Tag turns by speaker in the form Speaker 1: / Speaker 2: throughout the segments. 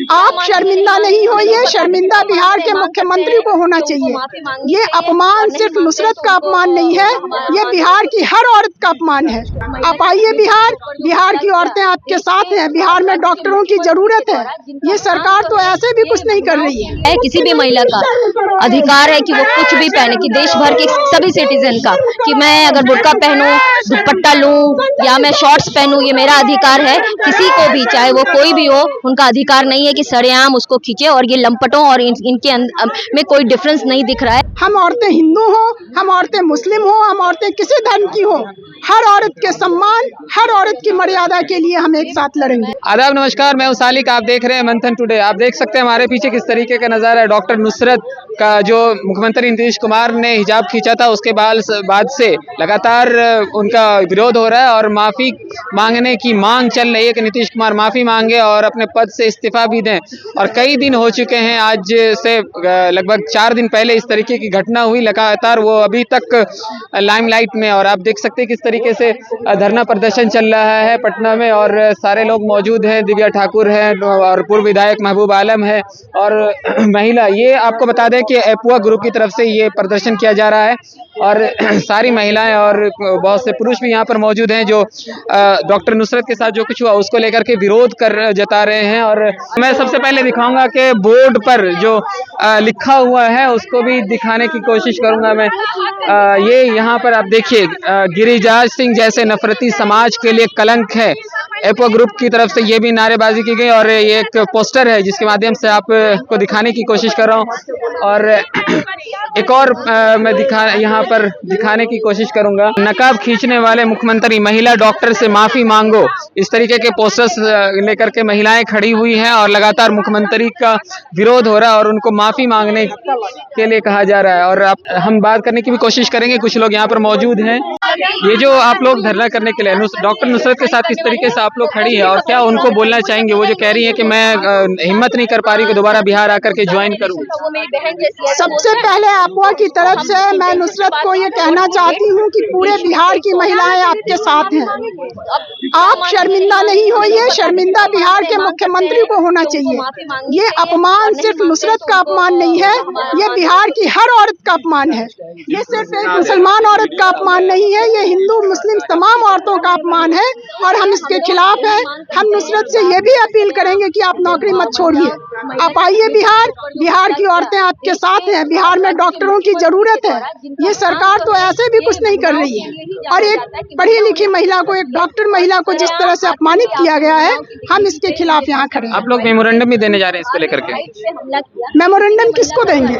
Speaker 1: आप शर्मिंदा नहीं होइए, शर्मिंदा बिहार के मुख्यमंत्री को होना चाहिए। ये अपमान सिर्फ नुसरत का अपमान नहीं है, ये बिहार की हर औरत का अपमान है। आप आइए बिहार, बिहार की औरतें आपके साथ हैं, बिहार में डॉक्टरों की जरूरत है। ये सरकार तो ऐसे भी कुछ नहीं कर रही है।
Speaker 2: किसी भी महिला का अधिकार है कि वो कुछ भी पहने, कि देश भर के सभी सिटीजन का, कि मैं अगर बुर्का पहनूं, दुपट्टा लूं या मैं शॉर्ट्स पहनूं, ये मेरा अधिकार है। किसी को भी, चाहे वो कोई भी हो, उनका अधिकार नहीं है कि सरेआम उसको खींचे। और ये लंपटों और इनके में कोई डिफरेंस नहीं दिख रहा है।
Speaker 1: हम औरतें हिंदू हो, हम औरतें मुस्लिम हो, हम औरतें किसी धर्म की हो, हर औरत के सम्मान, हर औरत की मर्यादा के लिए हम एक साथ लड़ेंगे।
Speaker 3: आदाब, नमस्कार, मैं सालिक, आप देख रहे हैं मंथन टुडे। आप देख सकते हैं हमारे पीछे किस तरीके का नजारा है। डॉक्टर नुसरत का जो मुख्यमंत्री नीतीश कुमार ने हिजाब खींचा था, उसके बाद से लगातार उनका विरोध हो रहा है और माफी मांगने की मांग चल रही है कि नीतीश कुमार माफी मांगे और अपने पद से इस्तीफा भी दें। और कई दिन हो चुके हैं, आज से लगभग 4 दिन पहले इस तरीके की घटना हुई। लगातार वो अभी तक लाइमलाइट में, और आप देख सकते हैं किस तरीके से धरना प्रदर्शन चल रहा है पटना में और सारे लोग मौजूद हैं। दिव्या ठाकुर है और पूर्व विधायक महबूब आलम है और महिला, ये आपको बता दें कि एपुआ ग्रुप की तरफ से ये प्रदर्शन किया जा रहा है और सारी महिलाएं और बहुत से पुरुष भी यहाँ पर मौजूद हैं जो डॉक्टर नुसरत के साथ जो कुछ हुआ उसको लेकर के विरोध जता रहे हैं। और मैं सबसे पहले दिखाऊंगा कि बोर्ड पर जो लिखा हुआ है उसको भी दिखाने की कोशिश करूंगा मैं। ये यहाँ पर आप देखिए, गिरिराज सिंह जैसे नफरती समाज के लिए कलंक है। एपो ग्रुप की तरफ से ये भी नारेबाजी की गई और ये एक पोस्टर है जिसके माध्यम से आपको दिखाने की कोशिश कर रहा हूँ। और एक और मैं यहाँ पर दिखाने की कोशिश करूंगा। नकाब खींचने वाले मुख्यमंत्री, महिला डॉक्टर से माफी मांगो, इस तरीके के पोस्टर्स लेकर के महिलाएं खड़ी हुई हैं और लगातार मुख्यमंत्री का विरोध हो रहा है और उनको माफी मांगने के लिए कहा जा रहा है। और हम बात करने की भी कोशिश करेंगे, कुछ लोग यहाँ पर मौजूद हैं। ये जो आप लोग धरना करने के लिए डॉक्टर नुसरत के साथ किस तरीके से आप लोग खड़ी है और क्या उनको बोलना चाहेंगे? वो जो कह रही है कि मैं हिम्मत नहीं कर पा रही कि दोबारा बिहार आकर के ज्वाइन करूं।
Speaker 1: सबसे पहले आपवा की तरफ से मैं नुसरत को ये कहना चाहती हूँ कि पूरे बिहार की महिलाएं आपके साथ हैं। आप शर्मिंदा नहीं होइए, शर्मिंदा बिहार के मुख्यमंत्री को होना चाहिए। ये अपमान सिर्फ नुसरत का अपमान नहीं है, ये बिहार की हर औरत का अपमान है। ये सिर्फ एक मुसलमान औरत का अपमान नहीं है, ये हिंदू मुस्लिम तमाम औरतों का अपमान है और हम इसके खिलाफ हैं। हम नुसरत से ये भी अपील करेंगे कि आप नौकरी मत छोड़िए, आप आइए बिहार, बिहार की औरतें आपके साथ हैं, बिहार में डॉक्टरों की जरूरत है। ये सरकार तो ऐसे भी कुछ नहीं कर रही है और एक पढ़ी लिखी महिला को, एक डॉक्टर महिला को जिस तरह से अपमानित किया गया है, हम इसके खिलाफ यहाँ खड़े हैं।
Speaker 3: आप लोग मेमोरेंडम भी देने जा रहे हैं इसको लेकर के?
Speaker 1: मेमोरेंडम किसको देंगे?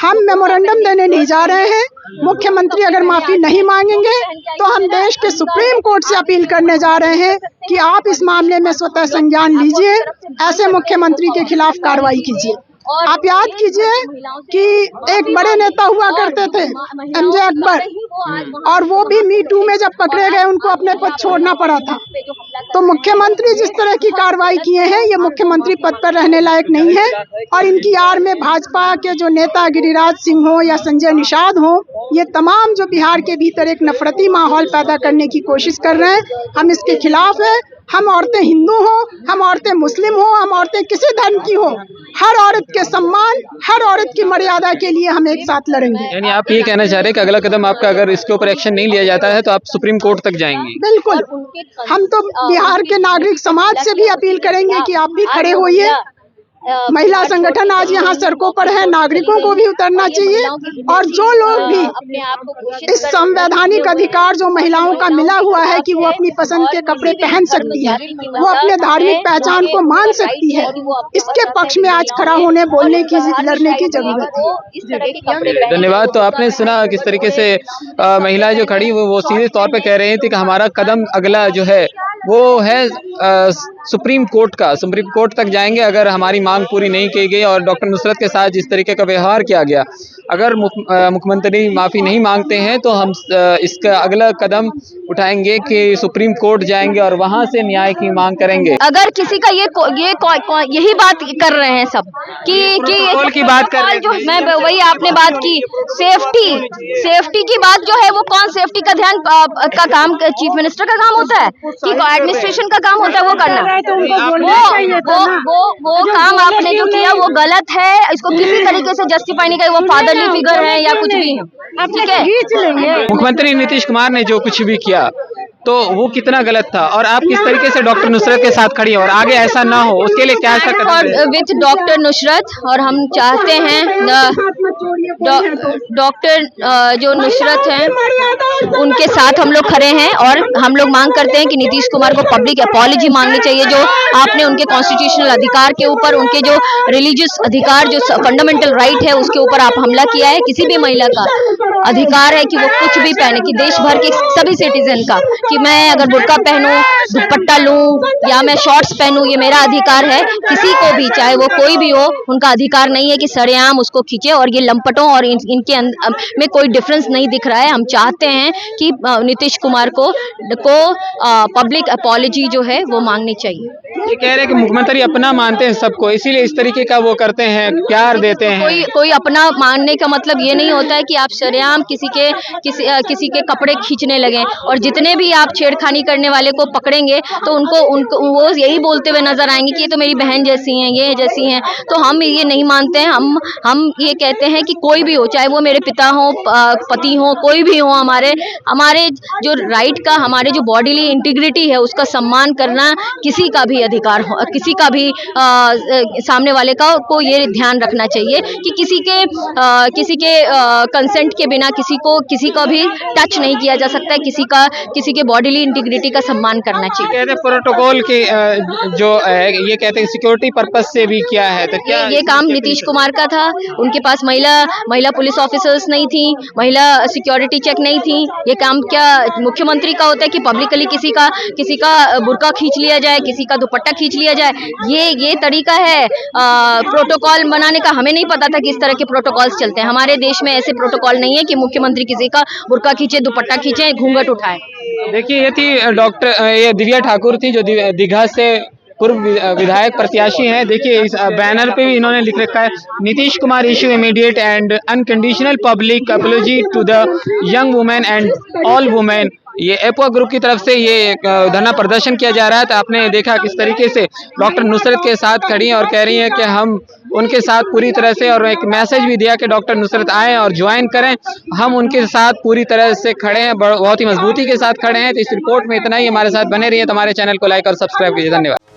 Speaker 1: हम मेमोरेंडम देने नहीं जा रहे हैं। मुख्यमंत्री अगर माफी नहीं मांगेंगे तो हम देश के सुप्रीम कोर्ट से अपील करने जा रहे हैं कि आप इस मामले में स्वतः संज्ञान लीजिए, ऐसे मुख्यमंत्री के खिलाफ कार्रवाई कीजिए। आप याद कीजिए कि एक बड़े नेता हुआ करते थे एमजे अकबर, और वो भी मी टू में जब पकड़े गए उनको अपने पद छोड़ना पड़ा था। तो मुख्यमंत्री जिस तरह की कार्रवाई किए हैं, ये मुख्यमंत्री पद पर रहने लायक नहीं है। और इनकी आड़ में भाजपा के जो नेता गिरिराज सिंह हो या संजय निषाद हो, ये तमाम जो बिहार के भीतर एक नफरती माहौल पैदा करने की कोशिश कर रहे हैं, हम इसके खिलाफ है। हम औरतें हिंदू हो, हम औरतें मुस्लिम हो, हम औरतें किसी धर्म की हो, हर औरत के सम्मान, हर औरत की मर्यादा के लिए हम एक साथ लड़ेंगे।
Speaker 3: यानी आप ये कहना चाह रहे हैं कि अगला कदम आपका, अगर इसके ऊपर एक्शन नहीं लिया जाता है तो आप सुप्रीम कोर्ट तक जाएंगे?
Speaker 1: बिल्कुल, हम तो बिहार के नागरिक समाज से भी अपील करेंगे कि आप भी खड़े होइए। महिला संगठन आज यहाँ सड़कों पर है, नागरिकों को भी उतरना चाहिए। और जो लोग भी इस संवैधानिक अधिकार जो महिलाओं का मिला हुआ है कि वो अपनी पसंद के कपड़े पहन सकती है, वो अपने धार्मिक पहचान को मान सकती है, इसके पक्ष में आज खड़ा होने, बोलने की, लड़ने की जरूरत है।
Speaker 3: धन्यवाद। तो आपने सुना किस तरीके से महिलाएं जो खड़ी वो सीधे तौर पे कह रही थी कि हमारा कदम अगला जो है वो है सुप्रीम कोर्ट का, सुप्रीम कोर्ट तक जाएंगे अगर हमारी मांग पूरी नहीं की गई। और डॉक्टर नुसरत के साथ जिस तरीके का व्यवहार किया गया, अगर मुख्यमंत्री माफी नहीं मांगते हैं तो हम इसका अगला कदम उठाएंगे कि सुप्रीम कोर्ट जाएंगे और वहां से न्याय की मांग करेंगे।
Speaker 2: अगर किसी का यही बात कर रहे हैं सब कि
Speaker 3: बात कर रहे हैं,
Speaker 2: जो मैं वही आपने बात की सेफ्टी की बात जो है, वो कौन सेफ्टी का ध्यान का काम चीफ मिनिस्टर का काम होता है कि एडमिनिस्ट्रेशन का काम होता है वो करना?
Speaker 1: रहे तो उनको बोलना चाहिए था ना।
Speaker 2: वो काम आपने जो किया वो गलत है, इसको किसी तरीके से जस्टिफाई नहीं करें, वो फादरली फिगर है या कुछ भी है, ठीक है।
Speaker 3: मुख्यमंत्री नीतीश कुमार ने जो कुछ भी किया तो वो कितना गलत था, और आप किस तरीके से डॉक्टर नुसरत के साथ खड़ी हैं और आगे ऐसा ना हो उसके लिए क्या ऐसा
Speaker 2: और विथ डॉक्टर नुसरत, और हम चाहते हैं डॉक्टर जो नुसरत हैं उनके साथ हम लोग खड़े हैं, और हम लोग मांग करते हैं कि नीतीश कुमार को पब्लिक अपॉलॉजी मांगनी चाहिए। जो आपने उनके कॉन्स्टिट्यूशनल अधिकार के ऊपर, उनके जो रिलीजियस अधिकार, जो फंडामेंटल राइट है उसके ऊपर आप हमला किया है। किसी भी महिला का अधिकार है कि वो कुछ भी पहने, कि देश भर के सभी सिटीजन का, कि मैं अगर बुर्का पहनूं, दुपट्टा लूं या मैं शॉर्ट्स पहनूं, ये मेरा अधिकार है। किसी को भी, चाहे वो कोई भी हो, उनका अधिकार नहीं है कि सरेआम उसको खींचे। और ये लंपटों और इनके में कोई डिफरेंस नहीं दिख रहा है। हम चाहते हैं कि नीतीश कुमार को पब्लिक अपॉलॉजी जो है वो मांगनी चाहिए।
Speaker 3: ये कह रहे हैं कि मुख्यमंत्री अपना मानते हैं सबको, इसीलिए इस तरीके का वो करते हैं, प्यार देते हैं।
Speaker 2: कोई अपना मानने का मतलब ये नहीं होता है कि आप सरेआम किसी के कपड़े खींचने लगे, और जितने भी आप छेड़खानी करने वाले को पकड़ेंगे तो उनको वो यही बोलते हुए नजर आएंगे कि ये तो मेरी बहन जैसी हैं, ये जैसी हैं। तो हम ये नहीं मानते हैं। हम ये कहते हैं कि कोई भी हो, चाहे वो मेरे पिता हो, पति हो, कोई भी हो, हमारे जो राइट का, हमारे जो बॉडीली इंटीग्रिटी है उसका सम्मान करना किसी का भी अधिकार हो, किसी का भी सामने वाले को ये ध्यान रखना चाहिए कि किसी के कंसेंट के बिना किसी का भी टच नहीं किया जा सकता है। किसी के बॉडीली इंटीग्रिटी का सम्मान करना चाहिए।
Speaker 3: कहते हैं प्रोटोकॉल के जो है, ये कहते हैं सिक्योरिटी पर्पस से भी किया है, तो क्या
Speaker 2: ये काम नीतीश कुमार का था? उनके पास महिला पुलिस ऑफिसर्स नहीं थी, महिला सिक्योरिटी चेक नहीं थी। ये काम क्या मुख्यमंत्री का होता है कि पब्लिकली किसी का बुर्का खींच लिया जाए, किसी का दुपट्टा खींच लिया जाए? ये तरीका है प्रोटोकॉल बनाने का? हमें नहीं पता था कि इस तरह के प्रोटोकॉल्स चलते हैं। हमारे देश में ऐसे प्रोटोकॉल नहीं है कि मुख्यमंत्री किसी का बुर्का खींचे, दुपट्टा खींचे, घूंघट उठाए।
Speaker 3: देखिए, ये थी ये दिव्या ठाकुर थी जो दीघा से पूर्व विधायक प्रत्याशी हैं। देखिए, इस बैनर पे भी इन्होंने लिख रखा है, Nitish Kumar issue immediate and unconditional public apology to the young women and all women. ये एपोआ ग्रुप की तरफ से ये धरना प्रदर्शन किया जा रहा है। तो आपने देखा किस तरीके से डॉक्टर नुसरत के साथ खड़ी हैं और कह रही हैं कि हम उनके साथ पूरी तरह से, और एक मैसेज भी दिया कि डॉक्टर नुसरत आएँ और ज्वाइन करें, हम उनके साथ पूरी तरह से खड़े हैं, बहुत ही मजबूती के साथ खड़े हैं। तो इस रिपोर्ट में इतना ही। हमारे साथ बने रहिए, तो हमारे चैनल को लाइक और सब्सक्राइब कीजिए। धन्यवाद।